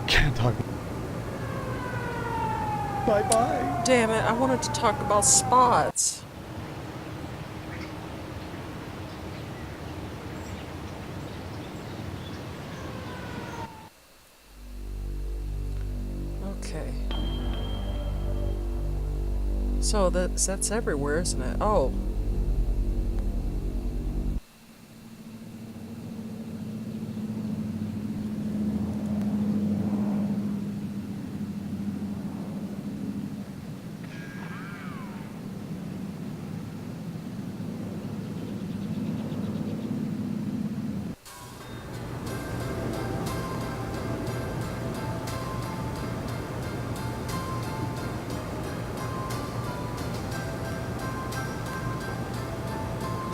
Can't talk. Bye-bye. Damn it, I wanted to talk about Spots. Okay. So that's everywhere, isn't it? Oh.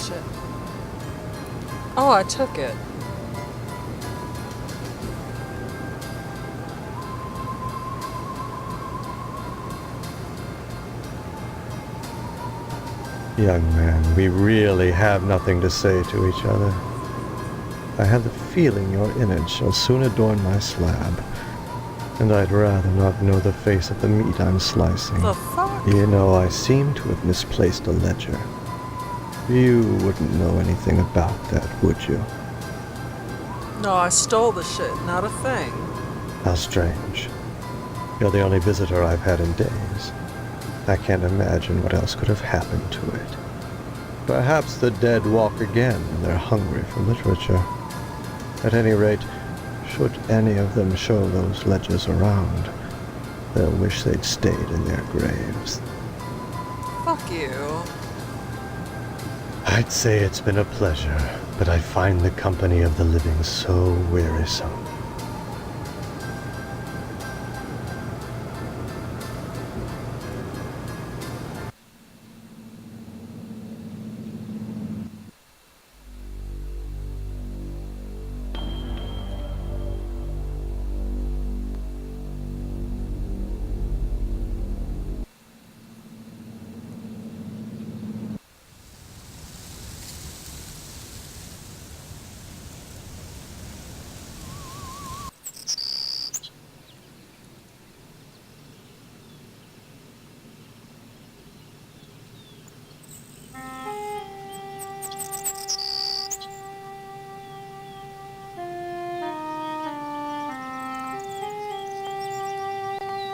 shit. Oh, I took it. Young man, we really have nothing to say to each other. I have the feeling your image shall soon adorn my slab, and I'd rather not know the face of the meat I'm slicing. The fuck? You know, I seem to have misplaced a ledger. You wouldn't know anything about that, would you? No, I stole the shit, not a thing. How strange. You're the only visitor I've had in days. I can't imagine what else could have happened to it. Perhaps the dead walk again and they're hungry for literature. At any rate, should any of them show those ledgers around, they'll wish they'd stayed in their graves. Fuck you. I'd say it's been a pleasure, but I find the company of the living so wearisome.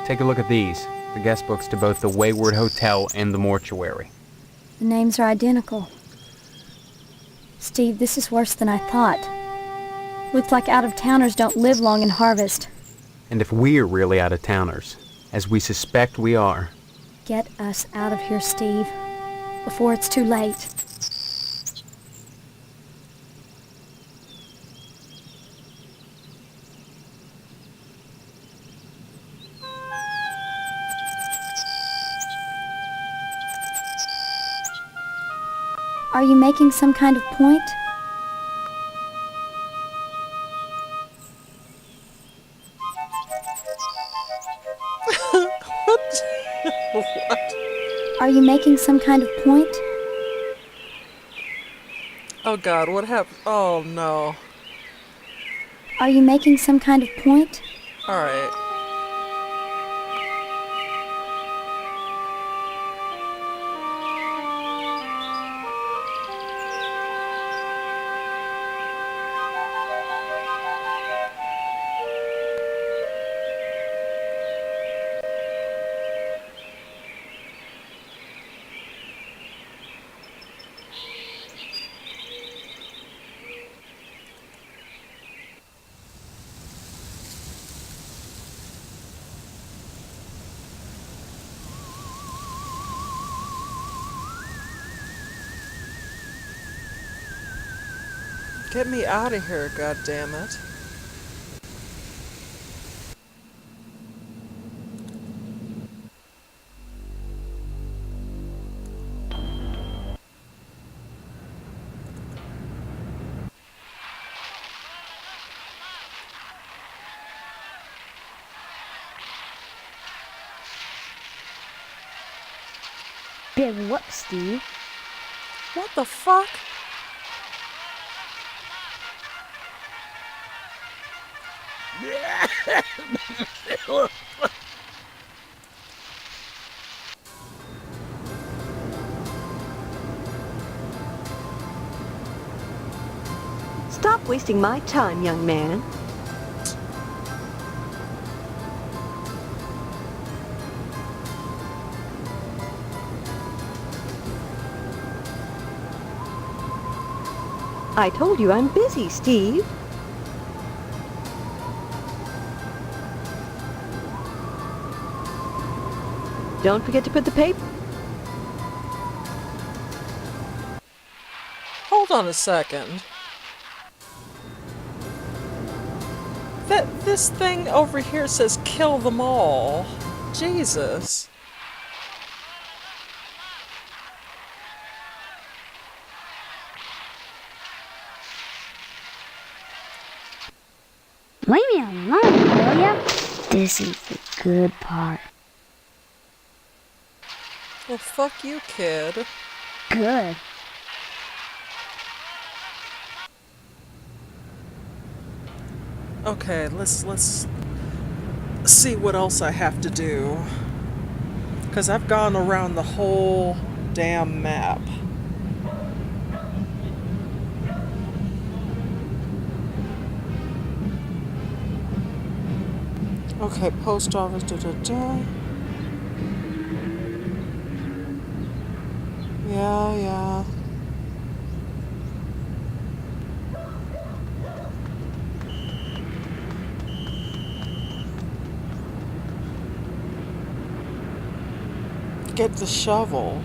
Take a look at these. The guest books to both the Wayward Hotel and the mortuary. The names are identical. Steve, this is worse than I thought. Looks like out-of-towners don't live long in Harvest. And if we're really out-of-towners, as we suspect we are... Get us out of here, Steve, before it's too late. Are you making some kind of point? What? Are you making some kind of point? Oh god, what happened? Oh no. Are you making some kind of point? Alright. Get me out of here, goddammit. Big whoop, Steve. What the fuck? Stop wasting my time, young man. I told you I'm busy, Steve. Don't forget to put the paper... Hold on a second. This thing over here says kill them all. Jesus. Leave me alone, will ya? This is the good part. Well, fuck you, kid. Good. Okay, let's see what else I have to do. Because I've gone around the whole damn map. Okay, post office, Yeah. Get the shovel.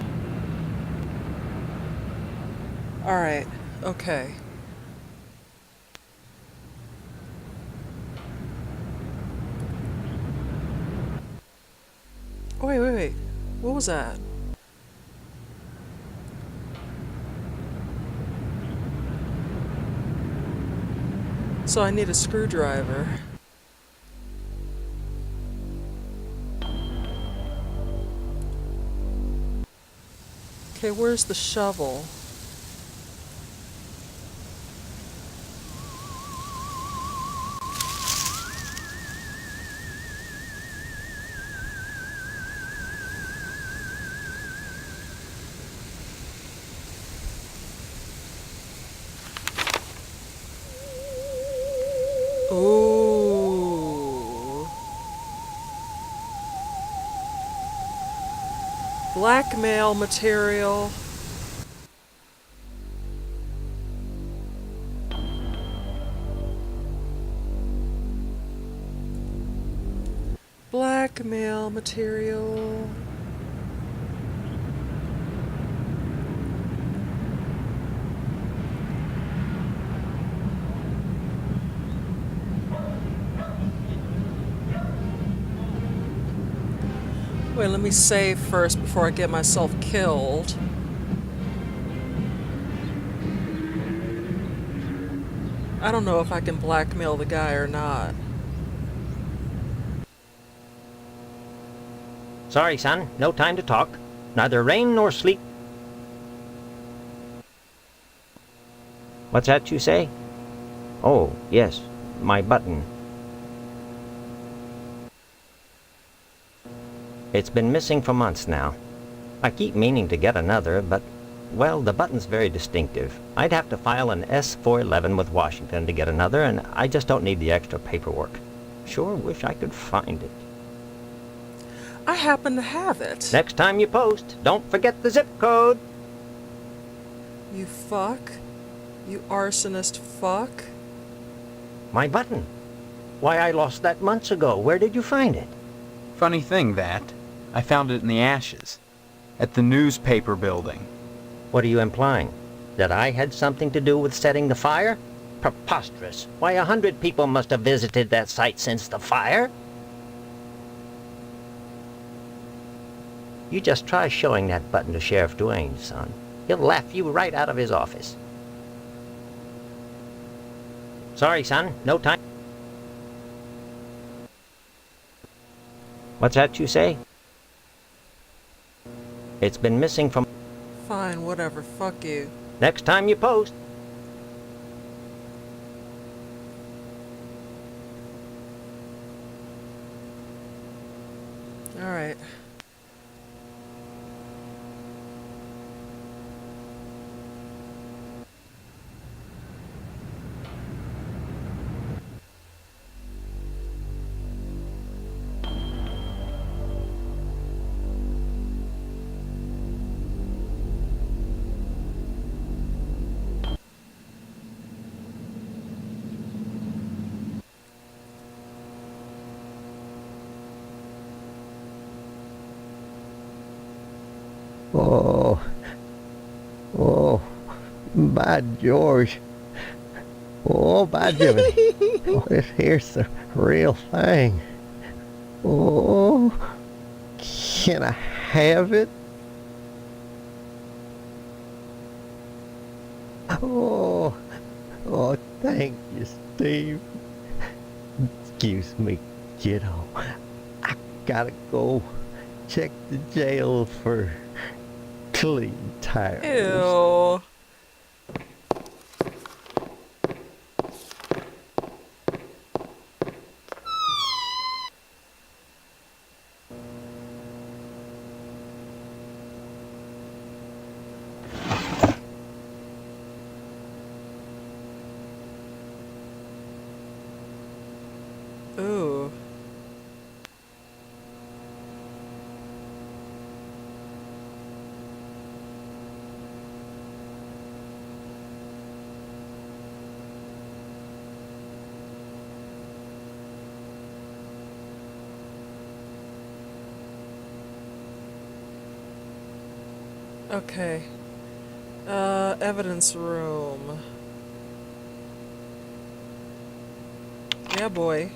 Alright, okay. Oh, wait. What was that? So I need a screwdriver. Okay, where's the shovel? Ooh. Blackmail material. Blackmail material. Wait, let me save first before I get myself killed. I don't know if I can blackmail the guy or not. Sorry, son. No time to talk. Neither rain nor sleet. What's that you say? Oh, yes. My button. It's been missing for months now. I keep meaning to get another, but, well, the button's very distinctive. I'd have to file an S-411 with Washington to get another, and I just don't need the extra paperwork. Sure wish I could find it. I happen to have it. Next time you post, don't forget the zip code. You fuck? You arsonist fuck? My button. Why, I lost that months ago. Where did you find it? Funny thing, that. I found it in the ashes. At the newspaper building. What are you implying? That I had something to do with setting the fire? Preposterous. Why, 100 people must have visited that site since the fire. You just try showing that button to Sheriff Duane, son. He'll laugh you right out of his office. Sorry, son. No time. What's that you say? It's been missing from... Fine, whatever. Fuck you. Next time you post. Alright. Oh, by George. Oh, by Jimmy. Oh, this here's the real thing. Oh, can I have it? Oh, thank you, Steve. Excuse me, kiddo. I gotta go check the jail for clean tires. Ew. Ooh. Okay. Evidence room. Yeah, boy.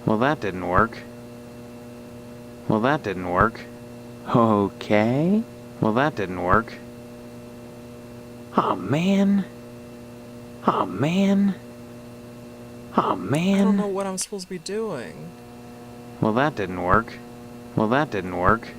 Well, that didn't work. Well, that didn't work. Okay. Well, that didn't work. Aw, man. Aw, man. Aw, I don't man. know what I'm supposed to be doing. Well, that didn't work. Well, that didn't work.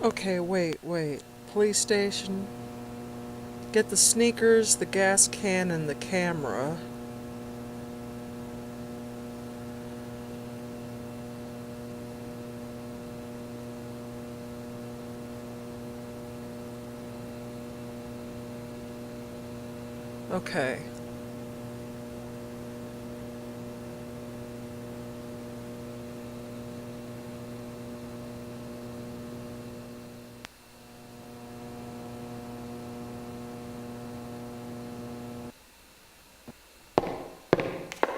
Okay, wait. Police station. Get the sneakers, the gas can, and the camera. Okay.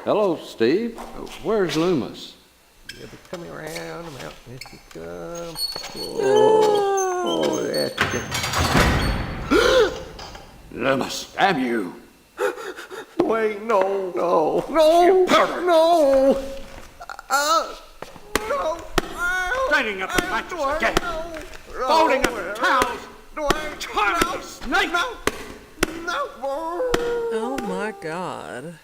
Hello, Steve. Where's Loomis? You'll be coming around the mountain if you come. Oh, that's it. Loomis, damn you! Wait, no. No! Straining up the mattress again! Folding up the towels! Charming snake! Oh my god.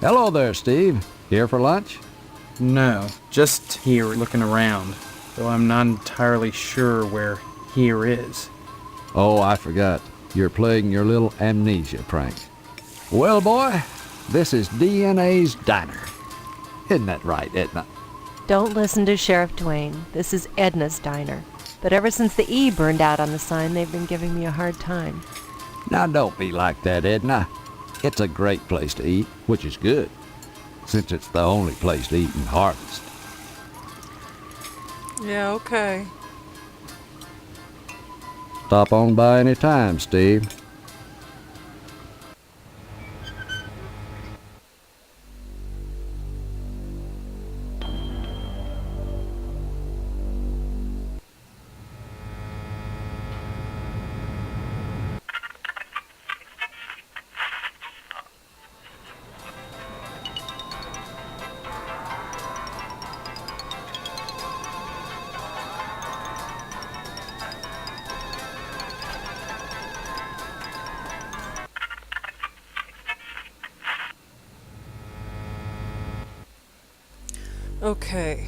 Hello there, Steve. Here for lunch? No, just here looking around, though I'm not entirely sure where here is. Oh, I forgot. You're playing your little amnesia prank. Well, boy, this is DNA's diner. Isn't that right, Edna? Don't listen to Sheriff Dwayne. This is Edna's diner. But ever since the E burned out on the sign, they've been giving me a hard time. Now, don't be like that, Edna. It's a great place to eat, which is good, since it's the only place to eat in Harvest. Yeah, okay. Stop on by any time, Steve. Okay,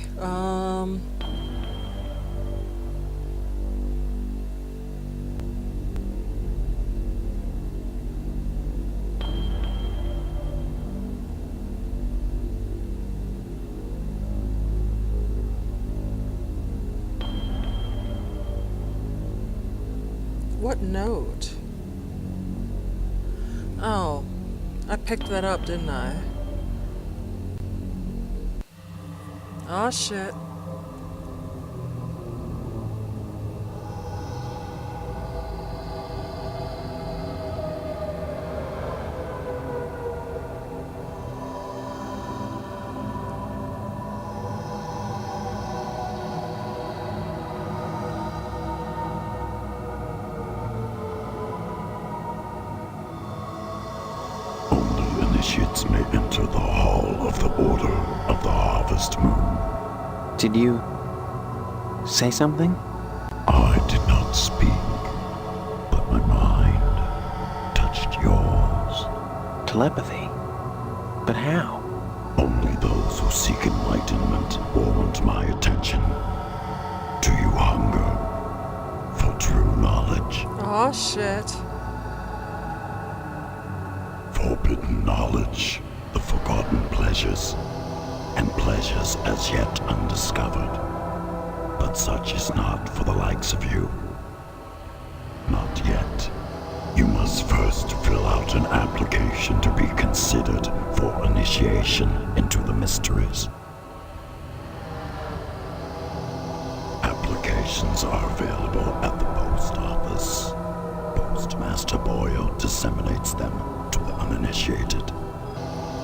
what note? Oh, I picked that up, didn't I? Oh shit. Only initiates may enter the hall of the Order of the Harvest Moon. Did you say something? I did not speak, but my mind touched yours. Telepathy? But how? Only those who seek enlightenment warrant my attention. Do you hunger for true knowledge? Oh shit. Forbidden knowledge, the forgotten pleasures, and pleasures as yet undiscovered. But such is not for the likes of you. Not yet. You must first fill out an application to be considered for initiation into the mysteries. Applications are available at the post office. Postmaster Boyle disseminates them to the uninitiated.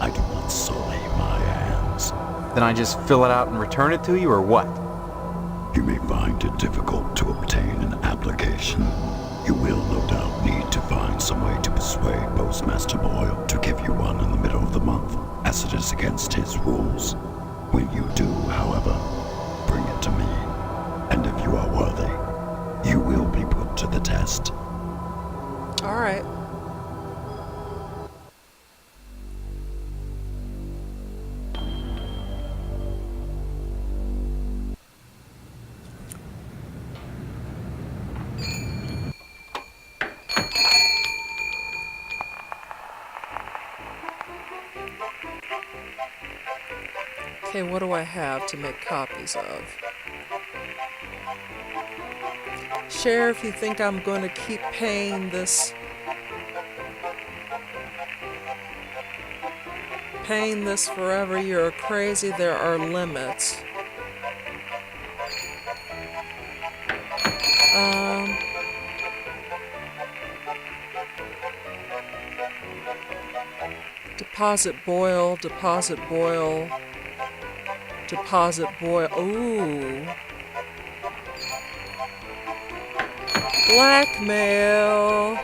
I do not sully my hands. Then I just fill it out and return it to you, or what? You may find it difficult to obtain an application. You will no doubt need to find some way to persuade Postmaster Boyle to give you one in the middle of the month, as it is against his rules. When you do, however, bring it to me, and if you are worthy, you will be put to the test. All right. Okay, what do I have to make copies of? Sheriff, you think I'm going to keep paying this forever? You're crazy. There are limits. Deposit Boyle, deposit Boyle, deposit Boyle. Ooh. Blackmail.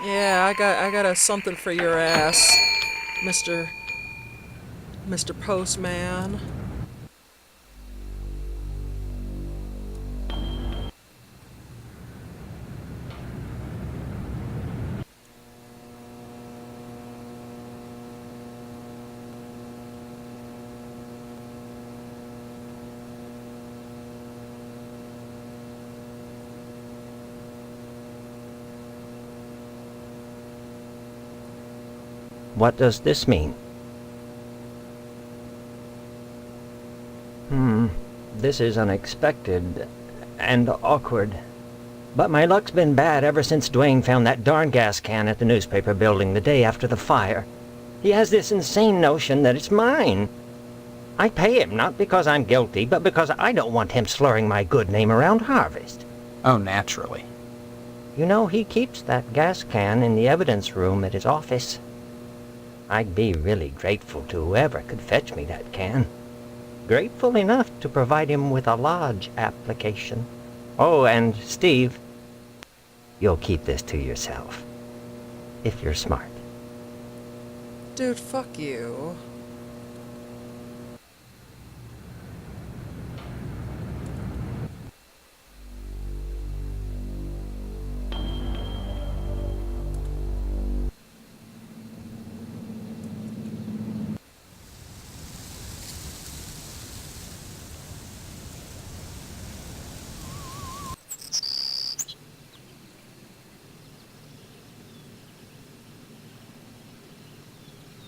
Yeah, I got a something for your ass, Mr. Postman. What does this mean? This is unexpected and awkward. But my luck's been bad ever since Dwayne found that darn gas can at the newspaper building the day after the fire. He has this insane notion that it's mine. I pay him not because I'm guilty, but because I don't want him slurring my good name around Harvest. Oh, naturally. You know, he keeps that gas can in the evidence room at his office. I'd be really grateful to whoever could fetch me that can. Grateful enough to provide him with a lodge application. Oh, and Steve, you'll keep this to yourself. If you're smart. Dude, fuck you.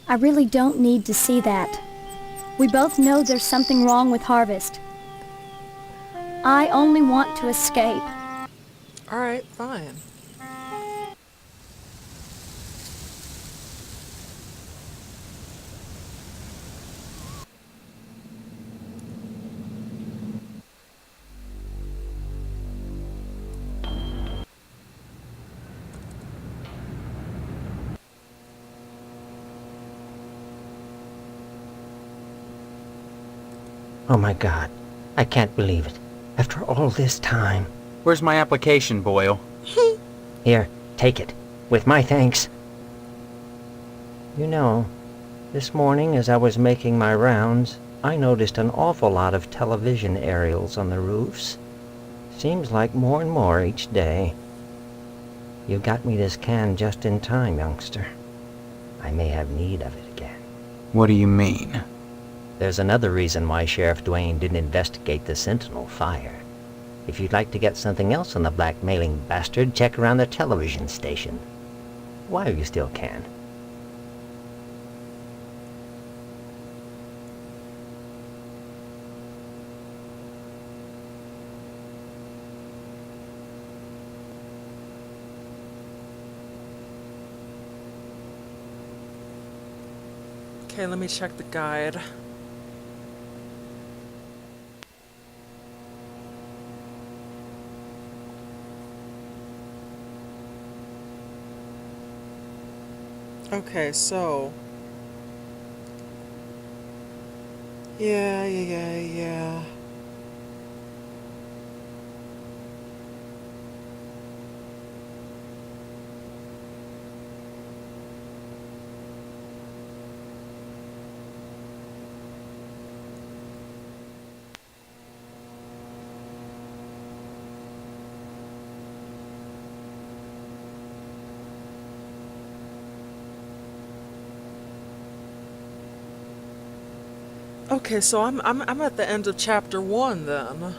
I really don't need to see that. We both know there's something wrong with Harvest. I only want to escape. Alright, fine. Oh my God, I can't believe it. After all this time. Where's my application, Boyle? Here, take it. With my thanks. You know, this morning as I was making my rounds, I noticed an awful lot of television aerials on the roofs. Seems like more and more each day. You got me this can just in time, youngster. I may have need of it again. What do you mean? There's another reason why Sheriff Dwayne didn't investigate the Sentinel fire. If you'd like to get something else on the blackmailing bastard, check around the television station. While you still can. Okay, let me check the guide. Okay, so... Yeah. Okay, so I'm at the end of chapter 1 then.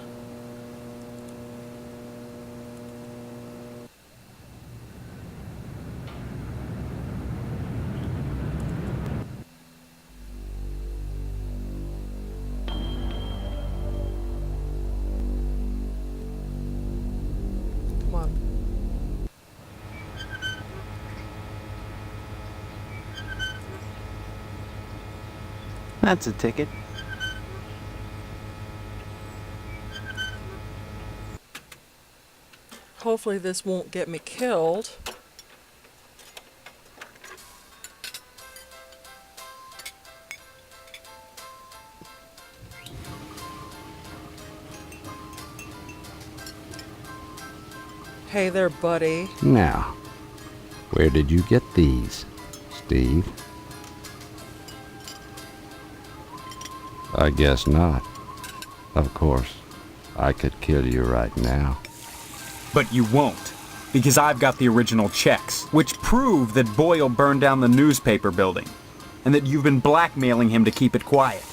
Come on. That's a ticket. Hopefully this won't get me killed. Hey there, buddy. Now, where did you get these, Steve? I guess not. Of course, I could kill you right now. But you won't, because I've got the original checks, which prove that Boyle burned down the newspaper building, and that you've been blackmailing him to keep it quiet.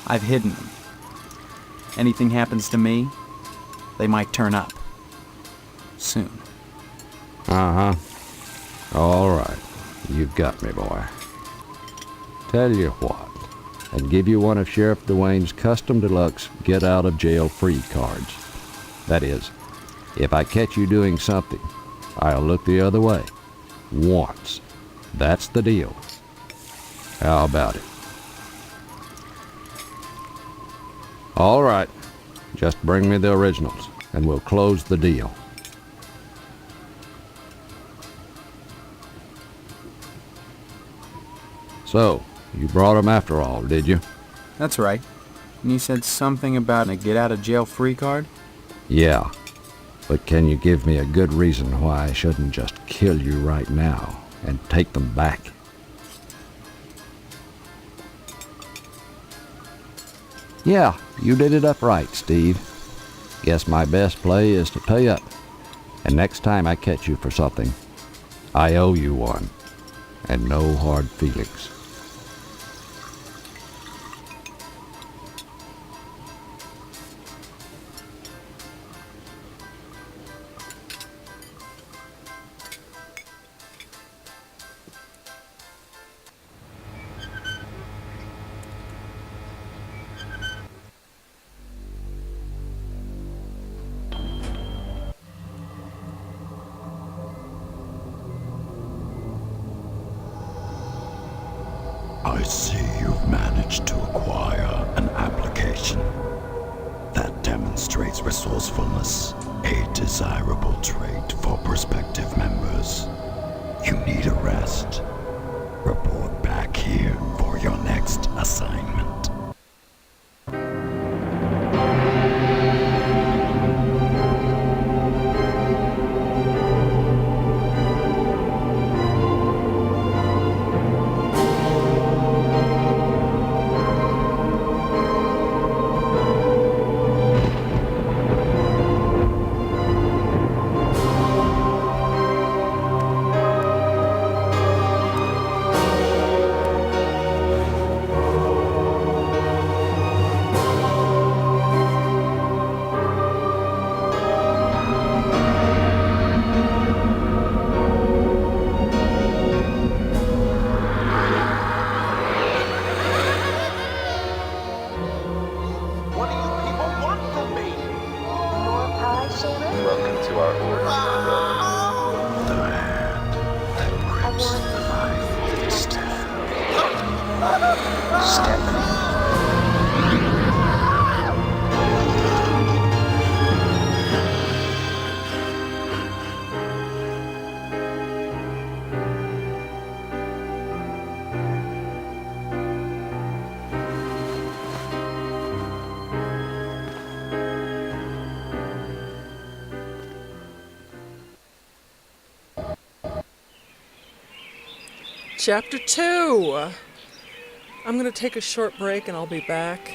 I've hidden them. Anything happens to me, they might turn up. Soon. Uh-huh. All right. You've got me, boy. Tell you what, I'd give you one of Sheriff Dwayne's custom deluxe get-out-of-jail-free cards. That is, if I catch you doing something, I'll look the other way. Once. That's the deal. How about it? All right. Just bring me the originals, and we'll close the deal. So, you brought them after all, did you? That's right. And you said something about a get-out-of-jail-free card? Yeah. But can you give me a good reason why I shouldn't just kill you right now and take them back? Yeah, you did it up right, Steve. Guess my best play is to pay up. And next time I catch you for something, I owe you one. And no hard feelings. I see you've managed to acquire an application. That demonstrates resourcefulness, a desirable trait for prospective members. You need a rest. Report back here for your next assignment. Welcome to our order. The hand that grips the life of Stephanie. Chapter 2. I'm going to take a short break and I'll be back.